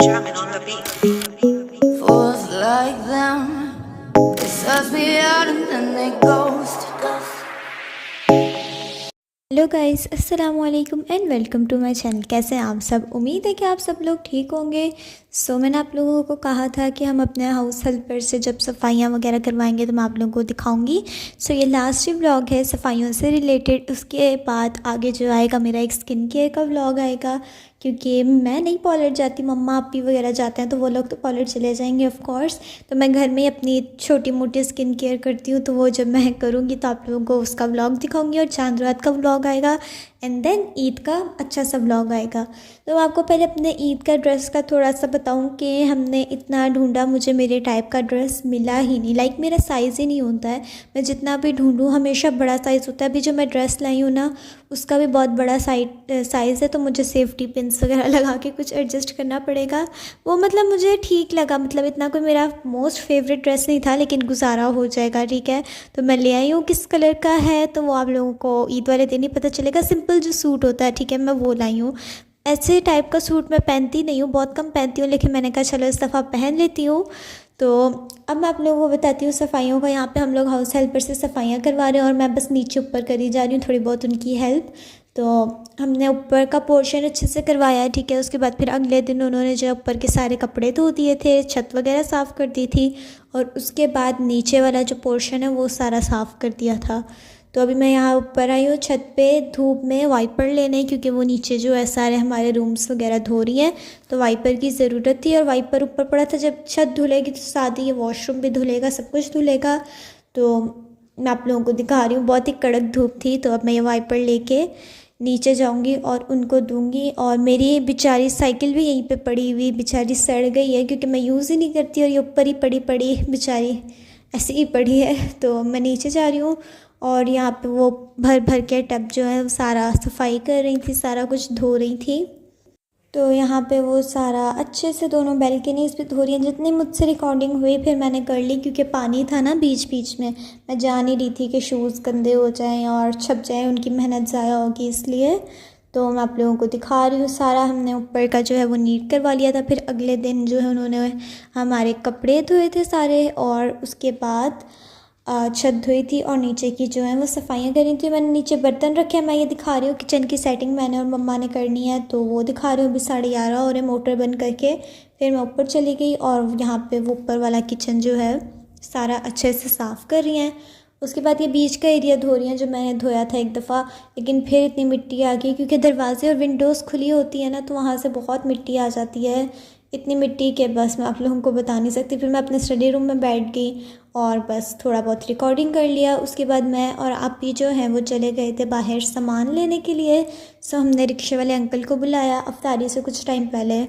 drumming on the beat. Fools like them, they suss me out and then they ghost. Hello guys, अस्सलाम वालेकुम and welcome to my channel. कैसे हैं आप सब? उम्मीद है कि आप सब लोग ठीक होंगे। मैंने आप लोगों को कहा था कि हम अपने हाउस हेल्पर से जब सफाइयाँ वगैरह करवाएंगे तो मैं आप लोगों को दिखाऊंगी। ये लास्ट ही व्लॉग है सफाइयों से रिलेटेड। उसके बाद आगे जो आएगा मेरा एक स्किन केयर का व्लॉग आएगा, क्योंकि मैं नहीं पार्लर जाती, मम्मा अपी वगैरह जाते हैं तो वो लोग तो पार्लर चले जाएंगे ऑफ कोर्स। तो मैं घर में अपनी छोटी मोटी स्किन केयर करती हूँ, तो वो जब मैं करूँगी तो आप लोगों को उसका व्लॉग दिखाऊंगी। और चांद रात का व्लॉग आएगा एंड देन ईद का अच्छा सा व्लॉग आएगा। तो आपको पहले अपने ईद का ड्रेस का थोड़ा सा बताऊं कि हमने इतना ढूंढा, मुझे मेरे टाइप का ड्रेस मिला ही नहीं। मेरा साइज़ ही नहीं होता है। मैं जितना भी ढूंढूं हमेशा बड़ा साइज़ होता है। अभी जो मैं ड्रेस लाई हूँ ना, उसका भी बहुत बड़ा साइज़ है, तो मुझे सेफ्टी पिन्स वगैरह लगा के कुछ एडजस्ट करना पड़ेगा। वो मुझे ठीक लगा, इतना कोई मेरा मोस्ट फेवरेट ड्रेस नहीं था, लेकिन गुजारा हो जाएगा, ठीक है। तो मैं ले आई हूँ। किस कलर का है तो वो आप लोगों को ईद वाले दिन ही पता चलेगा। सिंपल जो सूट होता है, ठीक है, मैं वो लाई हूँ। ऐसे टाइप का सूट मैं पहनती नहीं हूँ, बहुत कम पहनती हूँ, लेकिन मैंने कहा चलो इस दफ़ा पहन लेती हूँ। तो अब मैं आप लोगों को बताती हूँ सफाइयों का। यहाँ पे हम लोग हाउस हेल्पर से सफाइयाँ करवा रहे हैं और मैं बस नीचे ऊपर करी जा रही हूँ थोड़ी बहुत उनकी हेल्प। तो हमने ऊपर का पोर्शन अच्छे से करवाया है, ठीक है। उसके बाद फिर अगले दिन उन्होंने जो ऊपर के सारे कपड़े धो दिए थे, छत वगैरह साफ़ कर दी थी, और उसके बाद नीचे वाला जो पोर्शन है वो सारा साफ़ कर दिया था। तो अभी मैं यहाँ ऊपर आई हूँ छत पे धूप में वाइपर लेने, क्योंकि वो नीचे जो है सारे हमारे रूम्स वगैरह धो रही हैं, तो वाइपर की ज़रूरत थी। और वाइपर ऊपर पड़ा था, जब छत धुलेगी तो साथ ही ये वॉशरूम भी धुलेगा, सब कुछ धुलेगा। तो मैं आप लोगों को दिखा रही हूँ, बहुत ही कड़क धूप थी। तो अब मैं ये वाइपर लेके नीचे जाऊंगी और उनको दूंगी। और मेरी बेचारी साइकिल भी यहीं पे पड़ी हुई बेचारी सड़ गई है, क्योंकि मैं यूज़ ही नहीं करती, और ये ऊपर ही पड़ी पड़ी बेचारी ऐसे ही पड़ी है। तो मैं नीचे जा रही हूँ और यहाँ पे वो भर भर के टब जो है वो सारा सफाई कर रही थी, सारा कुछ धो रही थी। तो यहाँ पे वो सारा अच्छे से दोनों बैल्कनीज़ पे धो रही हैं। जितनी मुझसे रिकॉर्डिंग हुई फिर मैंने कर ली, क्योंकि पानी था ना बीच बीच में, मैं जान ही रही थी कि शूज़ गंदे हो जाएं और छप जाएं, उनकी मेहनत ज़ाया होगी, इसलिए। तो मैं आप लोगों को दिखा रही हूँ सारा हमने ऊपर का जो है वो नीट करवा लिया था। फिर अगले दिन जो है उन्होंने हमारे कपड़े धोए थे सारे, और उसके बाद छत धोई थी और नीचे की जो है वो सफाइयाँ करी थी। मैंने नीचे बर्तन रखे हैं, मैं ये दिखा रही हूँ किचन की सेटिंग मैंने और मम्मा ने करनी है, तो वो दिखा रही हूँ। अभी 11:30 हो रहे मोटर बंद करके फिर मैं ऊपर चली गई, और यहाँ पे वो ऊपर वाला किचन जो है सारा अच्छे से साफ़ कर रही हैं। उसके बाद ये बीच का एरिया धो रही हैं, जो मैंने धोया था एक दफ़ा, लेकिन फिर इतनी मिट्टी आ गई, क्योंकि दरवाजे और विंडोज़ खुली होती है ना, तो वहाँ से बहुत मिट्टी आ जाती है। इतनी मिट्टी के बस मैं आप लोगों को बता नहीं सकती। फिर मैं अपने स्टडी रूम में बैठ गई और बस थोड़ा बहुत रिकॉर्डिंग कर लिया। उसके बाद मैं और आप ही जो हैं वो चले गए थे बाहर सामान लेने के लिए। हमने रिक्शे वाले अंकल को बुलाया। अफ्तारी से कुछ टाइम पहले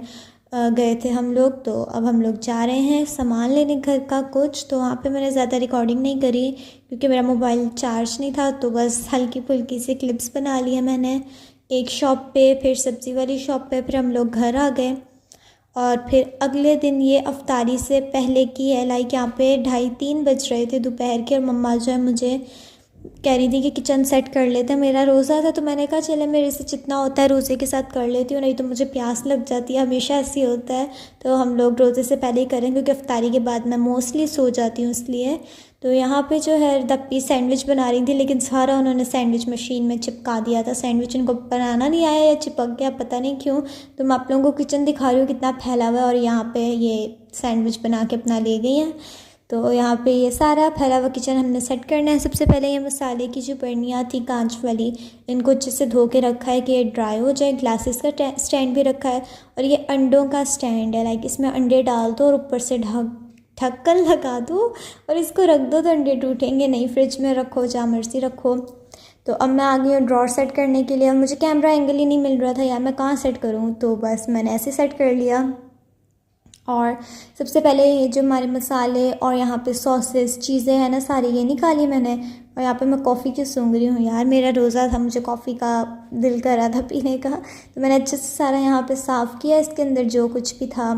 गए थे हम लोग, तो अब हम लोग जा रहे हैं सामान लेने घर का कुछ। तो वहाँ पे मैंने ज़्यादा रिकॉर्डिंग नहीं करी, क्योंकि मेरा मोबाइल चार्ज नहीं था, तो बस हल्की फुल्की सी क्लिप्स बना ली है मैंने। एक शॉप पे, फिर सब्ज़ी वाली शॉप पे, फिर हम लोग घर आ गए। और फिर अगले दिन ये अफ्तारी से पहले की है, यहाँ पे 2:30-3 बज रहे थे दोपहर के, और मम्मा जो है मुझे कह रही थी कि किचन सेट कर लेते हैं। मेरा रोज़ा था, तो मैंने कहा चले मेरे से जितना होता है रोज़े के साथ कर लेती हूँ, नहीं तो मुझे प्यास लग जाती है, हमेशा ऐसी होता है। तो हम लोग रोज़े से पहले ही करें, क्योंकि अफ्तारी के बाद मैं मोस्टली सो जाती हूँ, इसलिए। तो यहाँ पे जो है दप्पी सैंडविच बना रही थी, लेकिन सारा उन्होंने सैंडविच मशीन में चिपका दिया था। सैंडविच उनको बनाना नहीं आया या चिपक गया, पता नहीं क्यों। तो मैं आप लोगों को किचन दिखा रही हूँ कितना फैला हुआ है, और यहाँ पे ये सैंडविच बना के अपना ले गई हैं। तो यहाँ पे ये सारा फैला हुआ किचन हमने सेट करना है। सबसे पहले ये मसाले की जो बर्नियाँ थी कांच वाली, इनको अच्छे से धो के रखा है कि ये ड्राई हो जाए। ग्लासेस का स्टैंड भी रखा है, और ये अंडों का स्टैंड है। इसमें अंडे डाल दो और ऊपर से ढक्कन लगा दो और इसको रख दो, तो अंडे टूटेंगे नहीं। फ्रिज में रखो, जहाँ मर्जी रखो। तो अब मैं आ गई हूँ ड्रॉर सेट करने के लिए, और मुझे कैमरा एंगल ही नहीं मिल रहा था यार, मैं कहाँ सेट करूँ। तो बस मैंने ऐसे सेट कर लिया। और सबसे पहले ये जो हमारे मसाले और यहाँ पे सॉसेस चीज़ें हैं ना, सारी ये निकाली मैंने। और यहाँ पे मैं कॉफ़ी की सूंघ रही हूँ यार, मेरा रोज़ा था, मुझे कॉफ़ी का दिल कर रहा था पीने का। तो मैंने अच्छे से सारा यहाँ पे साफ़ किया, इसके अंदर जो कुछ भी था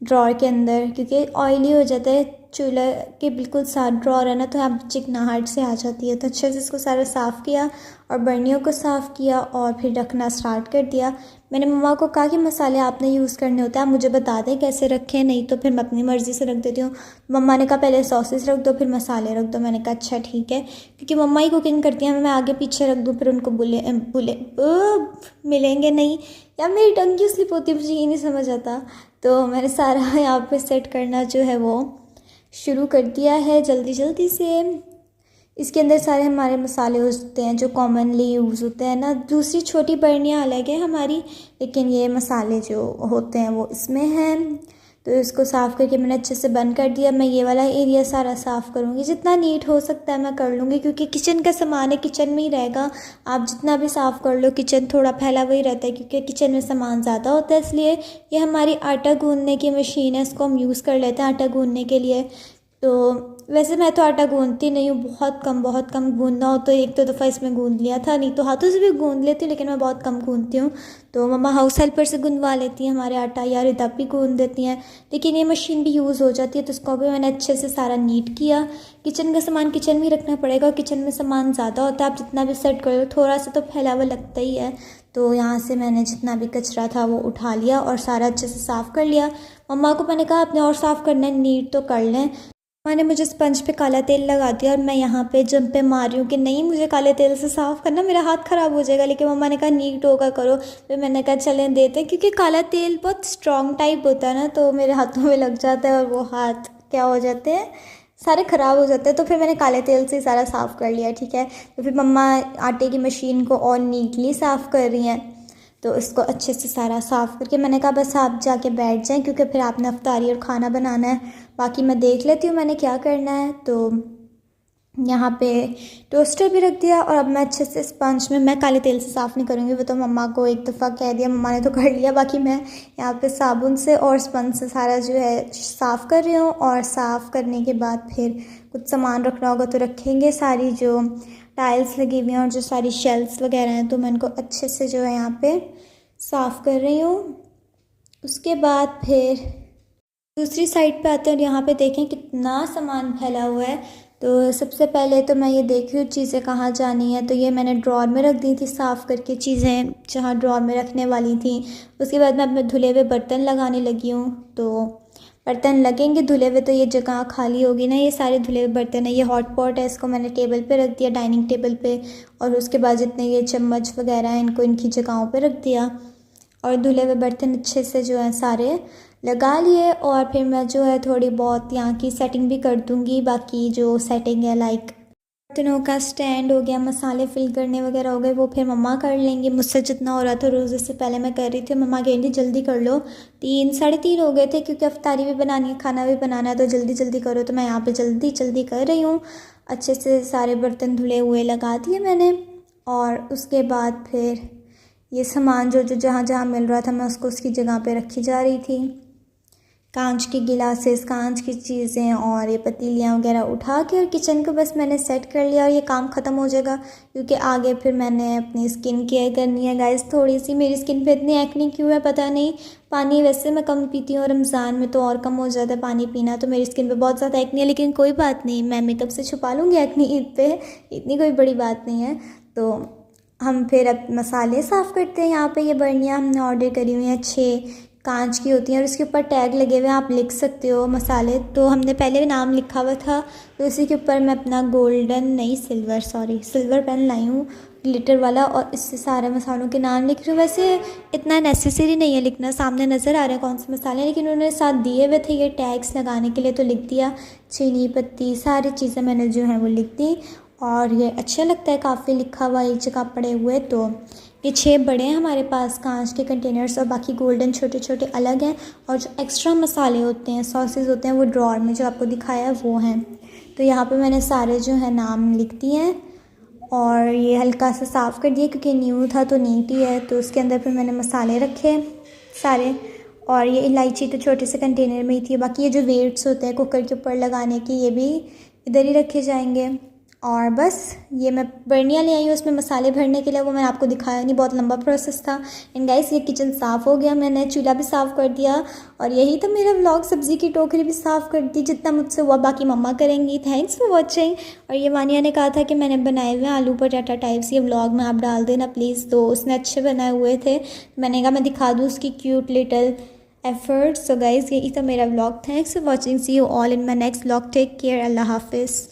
ड्रॉर के अंदर, क्योंकि ऑयली हो जाता है चूल्हा के बिल्कुल साथ ड्रॉर है ना, तो यहाँ चिकनाहट से आ जाती है। तो अच्छे से इसको सारा साफ़ किया और बर्नियों को साफ़ किया और फिर रखना स्टार्ट कर दिया। मैंने मम्मा को कहा कि मसाले आपने यूज़ करने होते हैं, आप मुझे बता दें कैसे रखें, नहीं तो फिर मैं अपनी मर्ज़ी से रख देती हूँ। मम्मा ने कहा पहले सॉसेस रख दो फिर मसाले रख दो। मैंने कहा अच्छा ठीक है, क्योंकि मम्मा ही कुकिंग करती हैं, मैं आगे पीछे रख दूँ फिर उनको मिलेंगे नहीं, या मेरी टंग क्यों स्लिप होती है मुझे ये नहीं समझ आता। तो मैंने सारा यहाँ पे सेट करना जो है वो शुरू कर दिया है जल्दी जल्दी से। इसके अंदर सारे हमारे मसाले होते हैं जो कॉमनली यूज़ होते हैं ना। दूसरी छोटी बर्नियाँ अलग है हमारी, लेकिन ये मसाले जो होते हैं वो इसमें हैं। तो इसको साफ़ करके मैंने अच्छे से बंद कर दिया। मैं ये वाला एरिया सारा साफ़ करूँगी, जितना नीट हो सकता है मैं कर लूँगी, क्योंकि किचन का सामान है, किचन में ही रहेगा। आप जितना भी साफ़ कर लो किचन थोड़ा फैला हुआ ही रहता है, क्योंकि किचन में सामान ज़्यादा होता है। इसलिए ये हमारी आटा गूँथने की मशीन है, इसको हम यूज़ कर लेते हैं आटा गूँथने के लिए। तो वैसे मैं तो आटा गूँथती नहीं हूँ, बहुत कम गूँथना हो तो एक दो दफ़ा इसमें गूँथ लिया था, नहीं तो हाथों से भी गूँथ लेती हूँ, लेकिन मैं बहुत कम गूँथती हूँ। तो मम्मा हाउस हेल्पर से गूँथवा लेती हैं हमारे आटा, या रिदा भी गूँथ देती हैं, लेकिन ये मशीन भी यूज़ हो जाती है। तो इसको भी मैंने अच्छे से सारा नीट किया। किचन का सामान किचन में ही रखना पड़ेगा, और किचन में सामान ज़्यादा होता है, आप जितना भी सेट कर लो थोड़ा सा तो फैला हुआ लगता ही है। तो यहाँ से मैंने जितना भी कचरा था वो उठा लिया और सारा अच्छे से साफ़ कर लिया। मम्मा को मैंने कहा आपने और साफ़ करना है, नीट तो कर लें। मैंने मुझे स्पंज पे काला तेल लगा दिया और मैं यहाँ पे जम पे मार रही हूँ कि नहीं मुझे काले तेल से साफ़ करना, मेरा हाथ ख़राब हो जाएगा। लेकिन मम्मा ने कहा नीट होगा करो, फिर मैंने कहा चलें देते हैं, क्योंकि काला तेल बहुत स्ट्रॉन्ग टाइप होता है ना, तो मेरे हाथों में लग जाता है और वो हाथ क्या हो जाते हैं, सारे ख़राब हो जाते हैं। तो फिर मैंने काले तेल से सारा साफ़ कर लिया, ठीक है। तो फिर मम्मा आटे की मशीन को और नीटली साफ़ कर रही हैं। तो इसको अच्छे से सारा साफ़ करके मैंने कहा बस आप जाके बैठ जाएं, क्योंकि फिर आपने अफ्तारी और ख़ाना बनाना है, बाकी मैं देख लेती हूँ मैंने क्या करना है। तो यहाँ पे टोस्टर भी रख दिया और अब मैं अच्छे से स्पंज में, मैं काले तेल से साफ़ नहीं करूँगी, वो तो मम्मा को एक दफ़ा कह दिया, मम्मा ने तो कर लिया, बाकी मैं यहाँ पे साबुन से और स्पंज से सारा जो है साफ़ कर रही हूँ। और साफ़ करने के बाद फिर कुछ सामान रखना होगा तो रखेंगे। सारी जो टाइल्स लगी हुई हैं और जो सारी शेल्फ्स वगैरह हैं, तो मैं इनको अच्छे से जो है यहाँ पे साफ़ कर रही हूँ। उसके बाद फिर दूसरी साइड पे आते हैं और यहाँ पे देखें कितना सामान फैला हुआ है। तो सबसे पहले तो मैं ये देख रही हूँ चीज़ें कहाँ जानी है, तो ये मैंने ड्रॉर में रख दी थी साफ़ करके चीज़ें जहाँ ड्रॉर में रखने वाली थी। उसके बाद मैं अपने धुले हुए बर्तन लगाने लगी हूँ। तो बर्तन लगेंगे धुले हुए, तो ये जगह खाली होगी ना, ये सारे धुले हुए बर्तन है। ये हॉट पॉट है, इसको मैंने टेबल पे रख दिया, डाइनिंग टेबल पे। और उसके बाद जितने ये चम्मच वगैरह हैं इनको इनकी जगहों पे रख दिया और धुले हुए बर्तन अच्छे से जो है सारे लगा लिए। और फिर मैं जो है थोड़ी बहुत यहाँ की सेटिंग भी कर दूँगी। बाकी जो सेटिंग है लाइक बर्तनों का स्टैंड हो गया, मसाले फिल करने वगैरह हो गए, वो फिर मम्मा कर लेंगी। मुझसे जितना हो रहा था रोज़ से पहले मैं कर रही थी, मम्मा कह रही थी जल्दी कर लो। 3 साढ़े 3 हो गए थे, क्योंकि अफ्तारी भी बनानी है, खाना भी बनाना है, तो जल्दी जल्दी करो। तो मैं यहाँ पे जल्दी जल्दी कर रही हूँ। अच्छे से सारे बर्तन धुले हुए लगा दिए मैंने। और उसके बाद फिर ये सामान जो जो जहाँ जहाँ मिल रहा था मैं उसको उसकी जगह पे रखी जा रही थी। कांच के गिलासेस, कांच की चीज़ें और ये पतीलियाँ वगैरह उठा के और किचन को बस मैंने सेट कर लिया और ये काम ख़त्म हो जाएगा। क्योंकि आगे फिर मैंने अपनी स्किन केयर करनी है गाइस। थोड़ी सी मेरी स्किन पे इतनी एक्ने क्यों है पता नहीं। पानी वैसे मैं कम पीती हूँ, रमज़ान में तो और कम हो जाता है पानी पीना, तो मेरी स्किन पे बहुत ज़्यादा एक्ने है। लेकिन कोई बात नहीं, मैं मेकअप से छुपा लूँगी एक्ने ईद पे, इतनी कोई बड़ी बात नहीं है। तो हम फिर अब मसाले साफ़ करते हैं। यहाँ पे ये बर्नियाँ हमने ऑर्डर करी हुई हैं, 6 कांच की होती हैं और उसके ऊपर टैग लगे हुए हैं, आप लिख सकते हो मसाले। तो हमने पहले नाम लिखा हुआ था, तो इसी के ऊपर मैं अपना सिल्वर पेन लाई हूँ ग्लिटर वाला, और इससे सारे मसालों के नाम लिख रही हूँ। वैसे इतना नेसेसरी नहीं है लिखना, सामने नज़र आ रहे हैं कौन से मसाले हैं, लेकिन उन्होंने साथ दिए हुए थे ये टैग्स लगाने के लिए, तो लिख दिया। चीनी पत्ती सारी चीज़ें मैंने जो है वो लिख दी। और ये अच्छा लगता है काफ़ी लिखा हुआ एक जगह पड़े हुए। तो ये 6 बड़े हैं हमारे पास कांच के कंटेनर्स, और बाकी गोल्डन छोटे छोटे अलग हैं। और जो एक्स्ट्रा मसाले होते हैं, सॉसेस होते हैं, वो ड्रॉर में जो आपको दिखाया है वो हैं। तो यहाँ पे मैंने सारे जो है नाम लिख दिए हैं और ये हल्का सा साफ़ कर दिया क्योंकि न्यू था तो नीट ही है। तो उसके अंदर फिर मैंने मसाले रखे सारे, और ये इलायची तो छोटे से कंटेनर में ही थी। बाकी ये जो वेट्स होते हैं कुकर के ऊपर लगाने की, ये भी इधर ही रखे जाएंगे। और बस ये मैं बर्नियाँ ले आई हूँ उसमें मसाले भरने के लिए, वो मैंने आपको दिखाया नहीं, बहुत लंबा प्रोसेस था। एंड गाइस ये किचन साफ़ हो गया, मैंने चूल्हा भी साफ़ कर दिया और यही तो मेरा व्लॉग। सब्ज़ी की टोकरी भी साफ़ कर दी, जितना मुझसे हुआ बाकी मम्मा करेंगी। Thanks for watching. और ये वानिया ने कहा था कि मैंने बनाए हुए आलू पराठा टाइप्स, ये व्लॉग में आप डाल देना प्लीज़, तो उसने अच्छे बनाए हुए थे। मैंने कहा मैं दिखा दूँ उसकी cute little effort. So guys यही था मेरा व्लॉग। Thanks for watching, see you all in my next vlog. Take care, अल्लाह हाफिज़।